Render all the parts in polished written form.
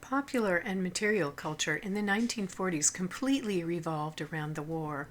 Popular and material culture in the 1940s completely revolved around the war.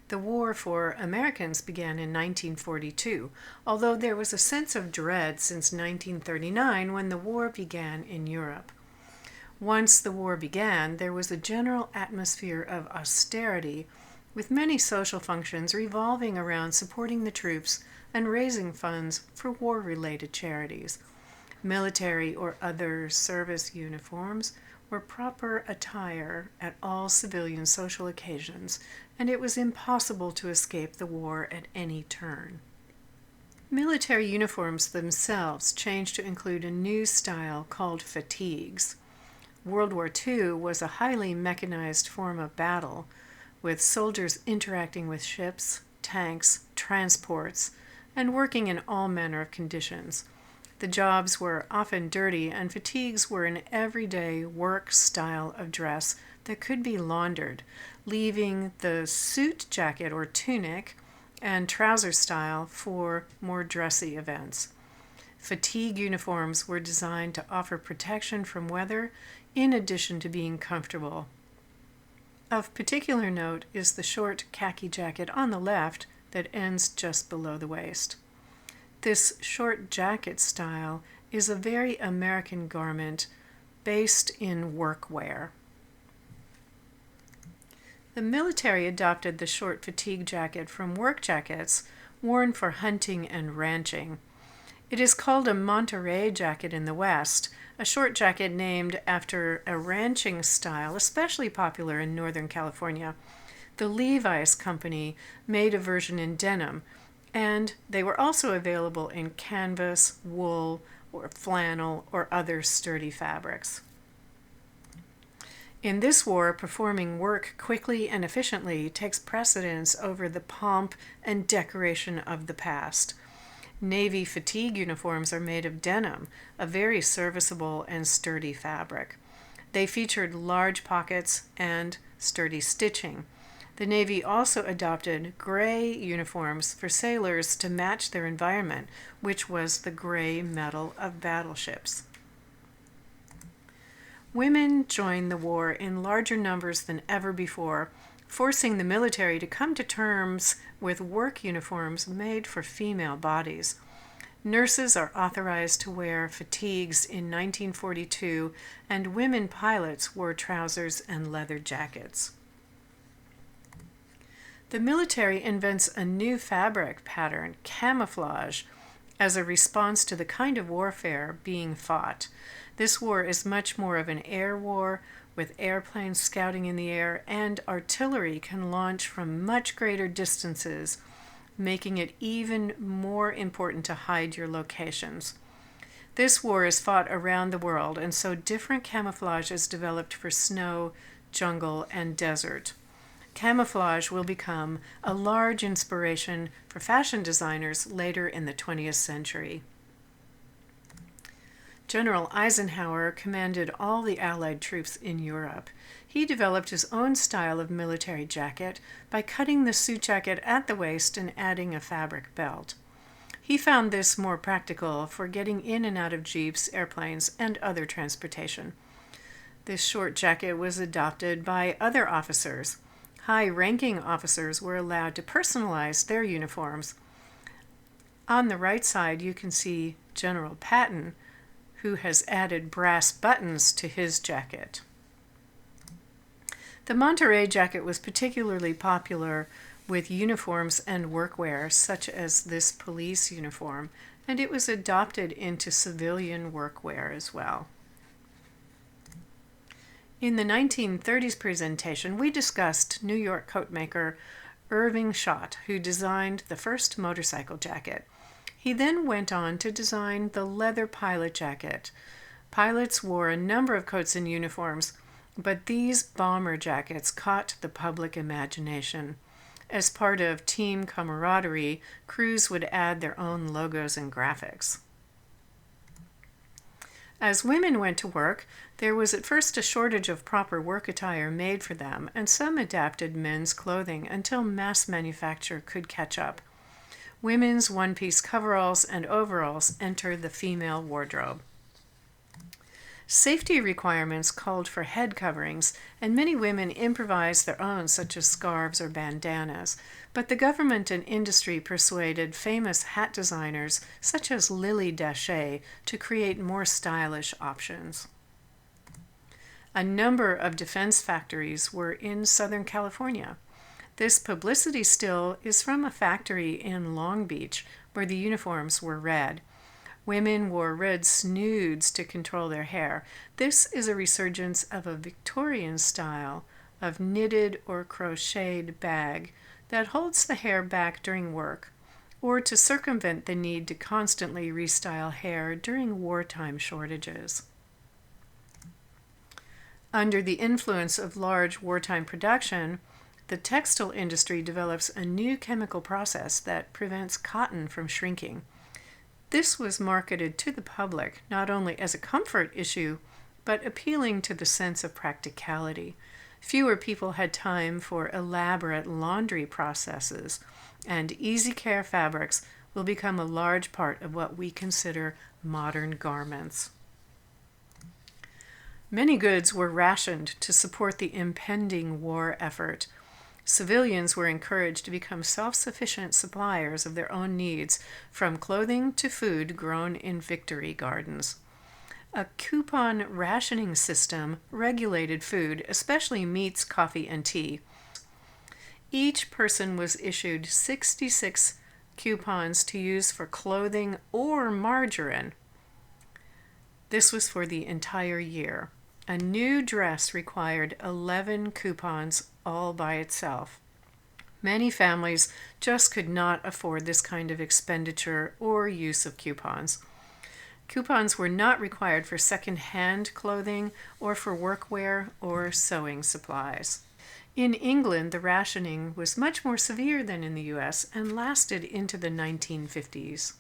The war for Americans began in 1942, although there was a sense of dread since 1939 when the war began in Europe. Once the war began, there was a general atmosphere of austerity, with many social functions revolving around supporting the troops and raising funds for war-related charities. Military or other service uniforms were proper attire at all civilian social occasions, and it was impossible to escape the war at any turn. Military uniforms themselves changed to include a new style called fatigues. World War II was a highly mechanized form of battle, with soldiers interacting with ships, tanks, transports, and working in all manner of conditions. The jobs were often dirty, and fatigues were an everyday work style of dress that could be laundered, leaving the suit jacket or tunic and trouser style for more dressy events. Fatigue uniforms were designed to offer protection from weather in addition to being comfortable. Of particular note is the short khaki jacket on the left that ends just below the waist. This short jacket style is a very American garment based in workwear. The military adopted the short fatigue jacket from work jackets worn for hunting and ranching. It is called a Monterey jacket in the West, a short jacket named after a ranching style especially popular in Northern California. The Levi's company made a version in denim, and they were also available in canvas, wool, or flannel, or other sturdy fabrics. In this war, performing work quickly and efficiently takes precedence over the pomp and decoration of the past. Navy fatigue uniforms are made of denim, a very serviceable and sturdy fabric. They featured large pockets and sturdy stitching. The Navy also adopted gray uniforms for sailors to match their environment, which was the gray metal of battleships. Women joined the war in larger numbers than ever before, forcing the military to come to terms with work uniforms made for female bodies. Nurses are authorized to wear fatigues in 1942, and women pilots wore trousers and leather jackets. The military invents a new fabric pattern, camouflage, as a response to the kind of warfare being fought. This war is much more of an air war, with airplanes scouting in the air, and artillery can launch from much greater distances, making it even more important to hide your locations. This war is fought around the world, and so different camouflage is developed for snow, jungle, and desert. Camouflage will become a large inspiration for fashion designers later in the 20th century. General Eisenhower commanded all the Allied troops in Europe. He developed his own style of military jacket by cutting the suit jacket at the waist and adding a fabric belt. He found this more practical for getting in and out of jeeps, airplanes, and other transportation. This short jacket was adopted by other officers. High-ranking officers were allowed to personalize their uniforms. On the right side, you can see General Patton, who has added brass buttons to his jacket. The Monterey jacket was particularly popular with uniforms and workwear, such as this police uniform, and it was adopted into civilian workwear as well. In the 1930s presentation, we discussed New York coatmaker Irving Schott, who designed the first motorcycle jacket. He then went on to design the leather pilot jacket. Pilots wore a number of coats and uniforms, but these bomber jackets caught the public imagination. As part of team camaraderie, crews would add their own logos and graphics. As women went to work, there was at first a shortage of proper work attire made for them, and some adapted men's clothing until mass manufacture could catch up. Women's one-piece coveralls and overalls entered the female wardrobe. Safety requirements called for head coverings, and many women improvised their own, such as scarves or bandanas. But the government and industry persuaded famous hat designers, such as Lily Dachet, to create more stylish options. A number of defense factories were in Southern California. This publicity still is from a factory in Long Beach, where the uniforms were red. Women wore red snoods to control their hair. This is a resurgence of a Victorian style of knitted or crocheted bag that holds the hair back during work, or to circumvent the need to constantly restyle hair during wartime shortages. Under the influence of large wartime production, the textile industry develops a new chemical process that prevents cotton from shrinking. This was marketed to the public not only as a comfort issue, but appealing to the sense of practicality. Fewer people had time for elaborate laundry processes, and easy care fabrics will become a large part of what we consider modern garments. Many goods were rationed to support the impending war effort. Civilians were encouraged to become self-sufficient suppliers of their own needs, from clothing to food grown in victory gardens. A coupon rationing system regulated food, especially meats, coffee, and tea. Each person was issued 66 coupons to use for clothing or margarine. This was for the entire year. A new dress required 11 coupons all by itself. Many families just could not afford this kind of expenditure or use of coupons. Coupons were not required for second-hand clothing or for workwear or sewing supplies. In England, the rationing was much more severe than in the US and lasted into the 1950s.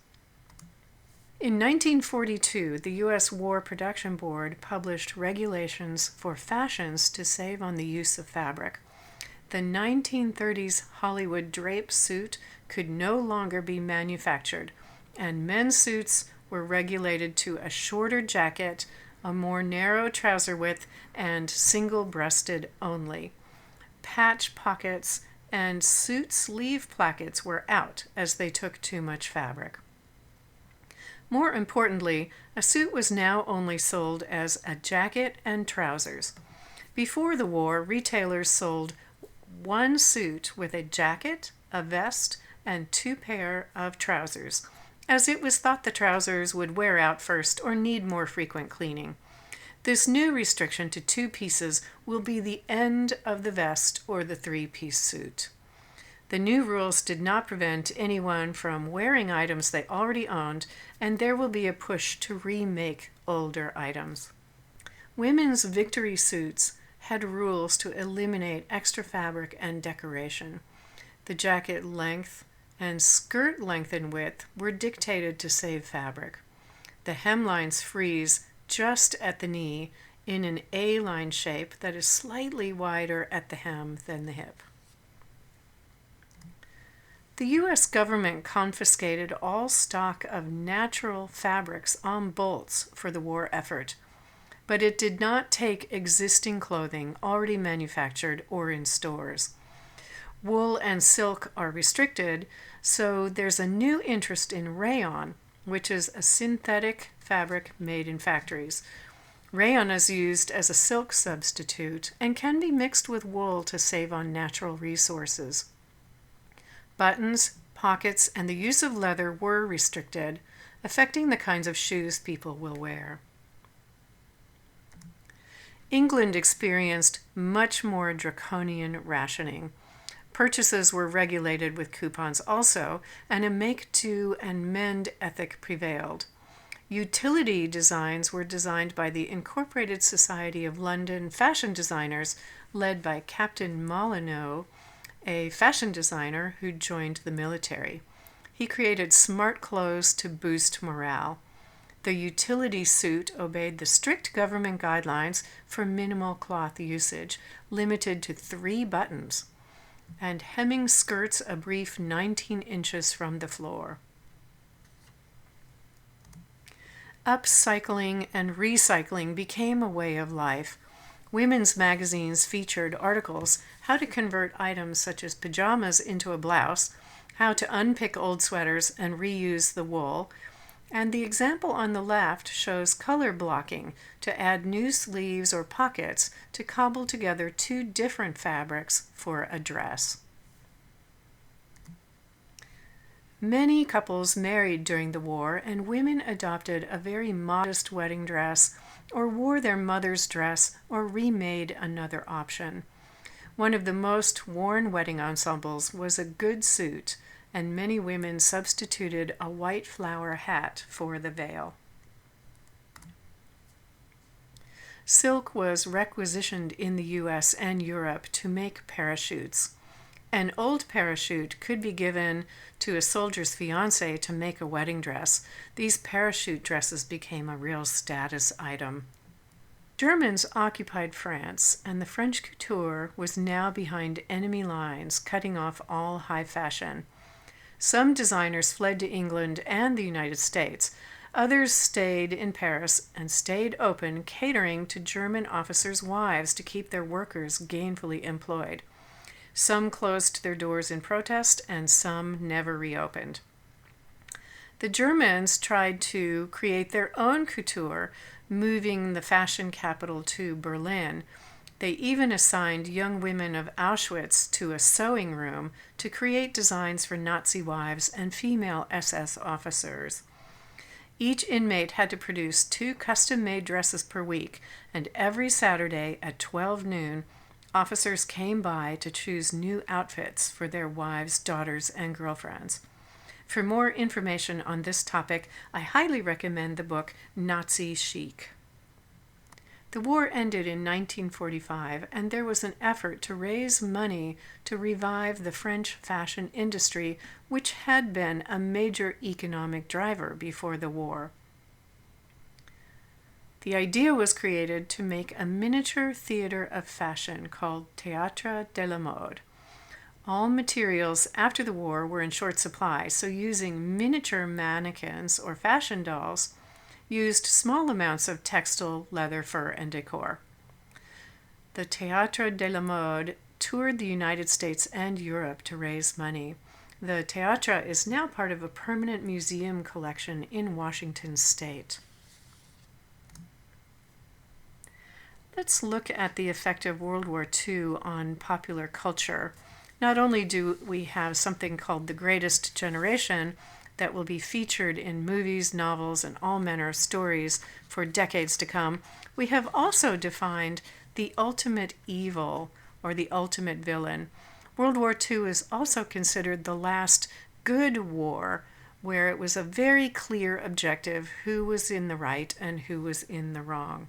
In 1942, the U.S. War Production Board published regulations for fashions to save on the use of fabric. The 1930s Hollywood drape suit could no longer be manufactured, and men's suits were regulated to a shorter jacket, a more narrow trouser width, and single-breasted only. Patch pockets and suit sleeve plackets were out as they took too much fabric. More importantly, a suit was now only sold as a jacket and trousers. Before the war, retailers sold one suit with a jacket, a vest, and 2 pair of trousers, as it was thought the trousers would wear out first or need more frequent cleaning. This new restriction to 2 pieces will be the end of the vest or the 3-piece suit. The new rules did not prevent anyone from wearing items they already owned, and there will be a push to remake older items. Women's victory suits had rules to eliminate extra fabric and decoration. The jacket length and skirt length and width were dictated to save fabric. The hemlines freeze just at the knee in an A-line shape that is slightly wider at the hem than the hip. The U.S. government confiscated all stock of natural fabrics en bolts for the war effort, but it did not take existing clothing already manufactured or in stores. Wool and silk are restricted, so there's a new interest in rayon, which is a synthetic fabric made in factories. Rayon is used as a silk substitute and can be mixed with wool to save on natural resources. Buttons, pockets, and the use of leather were restricted, affecting the kinds of shoes people will wear. England experienced much more draconian rationing. Purchases were regulated with coupons also, and a make-do and mend ethic prevailed. Utility designs were designed by the Incorporated Society of London fashion designers, led by Captain Molyneux, a fashion designer who joined the military. He created smart clothes to boost morale. The utility suit obeyed the strict government guidelines for minimal cloth usage, limited to 3 buttons, and hemming skirts a brief 19 inches from the floor. Upcycling and recycling became a way of life. Women's magazines featured articles how to convert items such as pajamas into a blouse, how to unpick old sweaters and reuse the wool, and the example on the left shows color blocking to add new sleeves or pockets to cobble together two different fabrics for a dress. Many couples married during the war, and women adopted a very modest wedding dress or wore their mother's dress or remade another option. One of the most worn wedding ensembles was a good suit, and many women substituted a white flower hat for the veil. Silk was requisitioned in the US and Europe to make parachutes. An old parachute could be given to a soldier's fiancée to make a wedding dress. These parachute dresses became a real status item. Germans occupied France, and the French couture was now behind enemy lines, cutting off all high fashion. Some designers fled to England and the United States. Others stayed in Paris and stayed open, catering to German officers' wives to keep their workers gainfully employed. Some closed their doors in protest, and some never reopened. The Germans tried to create their own couture, moving the fashion capital to Berlin. They even assigned young women of Auschwitz to a sewing room to create designs for Nazi wives and female SS officers. Each inmate had to produce 2 custom-made dresses per week, and every Saturday at 12 noon, officers came by to choose new outfits for their wives, daughters, and girlfriends. For more information on this topic, I highly recommend the book Nazi Chic. The war ended in 1945, and there was an effort to raise money to revive the French fashion industry, which had been a major economic driver before the war. The idea was created to make a miniature theater of fashion called Théâtre de la Mode. All materials after the war were in short supply, so using miniature mannequins or fashion dolls used small amounts of textile, leather, fur, and decor. The Théâtre de la Mode toured the United States and Europe to raise money. The Théâtre is now part of a permanent museum collection in Washington State. Let's look at the effect of World War II on popular culture. Not only do we have something called the Greatest Generation that will be featured in movies, novels, and all manner of stories for decades to come, we have also defined the ultimate evil or the ultimate villain. World War II is also considered the last good war, where it was a very clear objective who was in the right and who was in the wrong.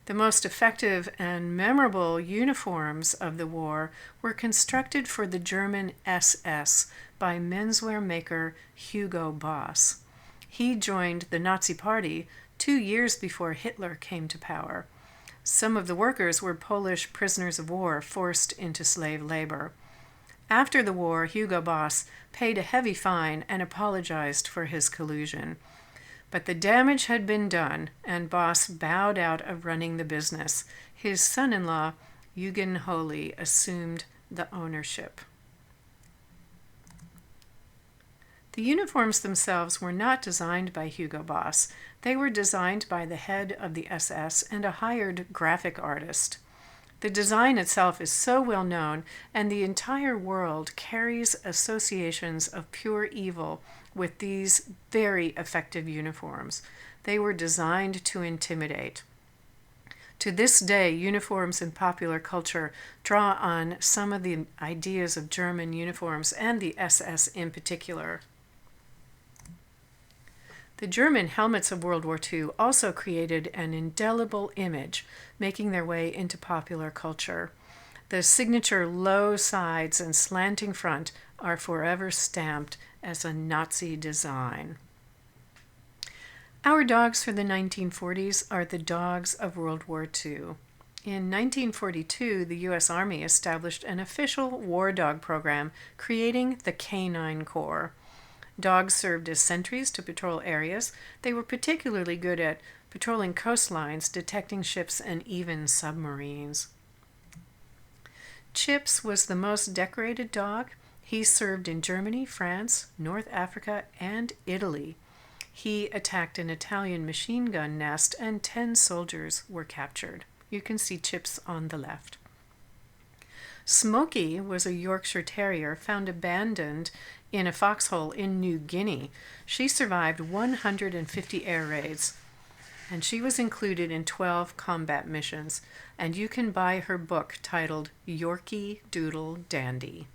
The most effective and memorable uniforms of the war were constructed for the German SS by menswear maker Hugo Boss. He joined the Nazi Party 2 years before Hitler came to power. Some of the workers were Polish prisoners of war forced into slave labor. After the war, Hugo Boss paid a heavy fine and apologized for his collusion. But the damage had been done, and Boss bowed out of running the business. His son-in-law, Eugen Holy, assumed the ownership. The uniforms themselves were not designed by Hugo Boss. They were designed by the head of the SS and a hired graphic artist. The design itself is so well known, and the entire world carries associations of pure evil with these very effective uniforms. They were designed to intimidate. To this day, uniforms in popular culture draw on some of the ideas of German uniforms and the SS in particular. The German helmets of World War II also created an indelible image, making their way into popular culture. The signature low sides and slanting front are forever stamped as a Nazi design. Our dogs for the 1940s are the dogs of World War II. In 1942, the U.S. Army established an official war dog program, creating the Canine Corps. Dogs served as sentries to patrol areas. They were particularly good at patrolling coastlines, detecting ships, and even submarines. Chips was the most decorated dog. He served in Germany, France, North Africa, and Italy. He attacked an Italian machine gun nest, and 10 soldiers were captured. You can see Chips on the left. Smokey was a Yorkshire Terrier found abandoned in a foxhole in New Guinea. She survived 150 air raids, and she was included in 12 combat missions. And you can buy her book titled Yorkie Doodle Dandy.